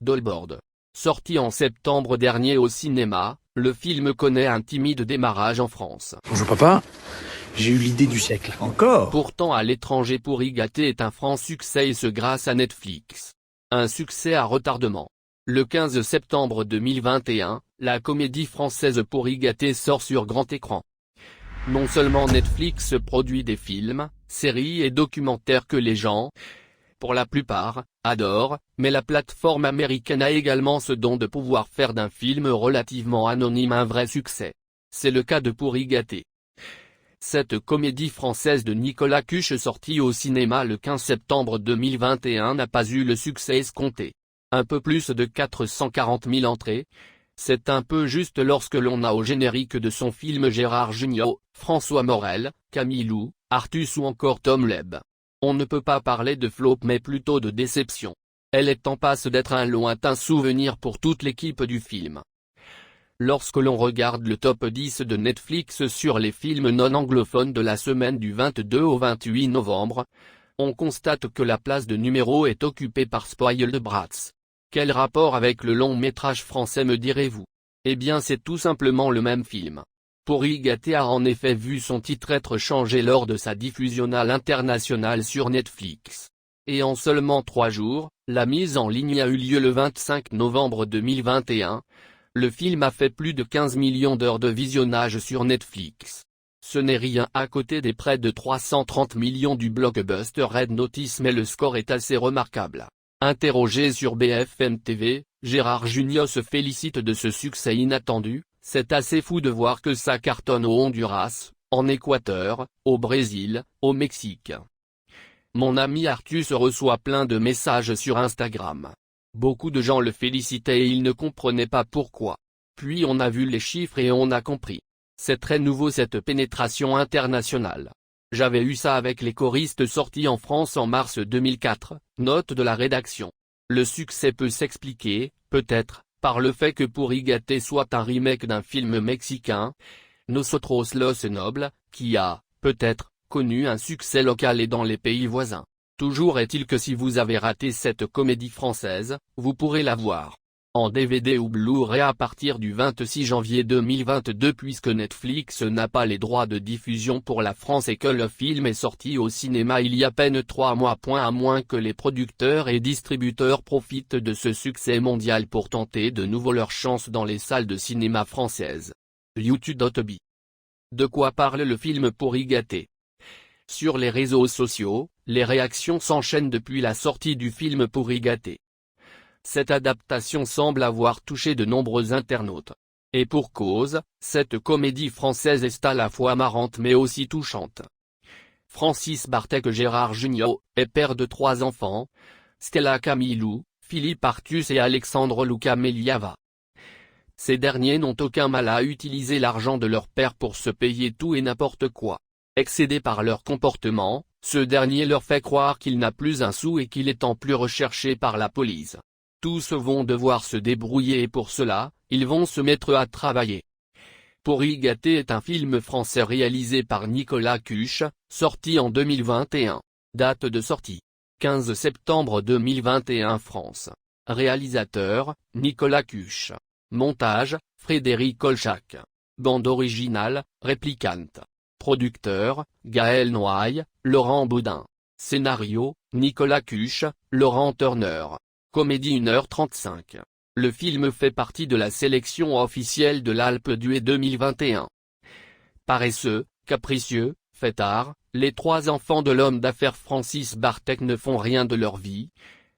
Dollboard. Sorti en septembre dernier au cinéma, le film connaît un timide démarrage en France. Bonjour papa, j'ai eu l'idée du siècle. Encore? Pourtant à l'étranger, Pourri gâté est un franc succès et ce grâce à Netflix. Un succès à retardement. Le 15 septembre 2021, la comédie française Pourri gâté sort sur grand écran. Non seulement Netflix produit des films, séries et documentaires que les gens, pour la plupart, adorent, mais la plateforme américaine a également ce don de pouvoir faire d'un film relativement anonyme un vrai succès. C'est le cas de Pourri gâté. Cette comédie française de Nicolas Cuche sortie au cinéma le 15 septembre 2021 n'a pas eu le succès escompté. Un peu plus de 440 000 entrées. C'est un peu juste lorsque l'on a au générique de son film Gérard Jugnot, François Morel, Camille Lou, Artus ou encore Tom Leb. On ne peut pas parler de flop mais plutôt de déception. Elle est en passe d'être un lointain souvenir pour toute l'équipe du film. Lorsque l'on regarde le top 10 de Netflix sur les films non anglophones de la semaine du 22 au 28 novembre, on constate que la place de numéro est occupée par Spoiled Brats. Quel rapport avec le long métrage français me direz-vous? Eh bien c'est tout simplement le même film. Pourri gâté a en effet vu son titre être changé lors de sa diffusion à l'international sur Netflix. Et en seulement 3 jours, la mise en ligne a eu lieu le 25 novembre 2021. Le film a fait plus de 15 millions d'heures de visionnage sur Netflix. Ce n'est rien à côté des près de 330 millions du blockbuster Red Notice mais le score est assez remarquable. Interrogé sur BFM TV, Gérard Jugnot se félicite de ce succès inattendu. C'est assez fou de voir que ça cartonne au Honduras, en Équateur, au Brésil, au Mexique. Mon ami Artus reçoit plein de messages sur Instagram. Beaucoup de gens le félicitaient et ils ne comprenaient pas pourquoi. Puis on a vu les chiffres et on a compris. C'est très nouveau cette pénétration internationale. J'avais eu ça avec les choristes sortis en France en mars 2004, note de la rédaction. Le succès peut s'expliquer, peut-être, par le fait que Pourri gâté soit un remake d'un film mexicain, Nosotros los Nobles, qui a, peut-être, connu un succès local et dans les pays voisins. Toujours est-il que si vous avez raté cette comédie française, vous pourrez la voir en DVD ou Blu-ray à partir du 26 janvier 2022 puisque Netflix n'a pas les droits de diffusion pour la France et que le film est sorti au cinéma il y a à peine 3 mois. À moins que les producteurs et distributeurs profitent de ce succès mondial pour tenter de nouveau leur chance dans les salles de cinéma françaises. YouTube.bi. De quoi parle le film Pourri gâté? Sur les réseaux sociaux, les réactions s'enchaînent depuis la sortie du film Pourri gâté. Cette adaptation semble avoir touché de nombreux internautes. Et pour cause, cette comédie française est à la fois marrante mais aussi touchante. Francis Bartek Gérard Jugnot est père de 3 enfants, Stella Camille Lou, Philippe Artus et Alexandre Luca Meliava. Ces derniers n'ont aucun mal à utiliser l'argent de leur père pour se payer tout et n'importe quoi. Excédés par leur comportement, ce dernier leur fait croire qu'il n'a plus un sou et qu'il est en plus recherché par la police. Tous vont devoir se débrouiller et pour cela, ils vont se mettre à travailler. Pourri gâté est un film français réalisé par Nicolas Cuche, sorti en 2021. Date de sortie: 15 septembre 2021 France. Réalisateur: Nicolas Cuche. Montage: Frédéric Kolchak. Bande originale: Replicant. Producteur: Gaël Noailles, Laurent Baudin. Scénario: Nicolas Cuche, Laurent Turner. Comédie 1h35. Le film fait partie de la sélection officielle de l'Alpe d'Huez 2021. Paresseux, capricieux, fêtards, les 3 enfants de l'homme d'affaires Francis Bartek ne font rien de leur vie,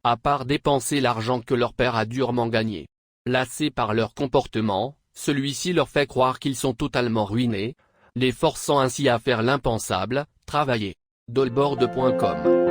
à part dépenser l'argent que leur père a durement gagné. Lassés par leur comportement, celui-ci leur fait croire qu'ils sont totalement ruinés, les forçant ainsi à faire l'impensable, travailler. Dollboard.com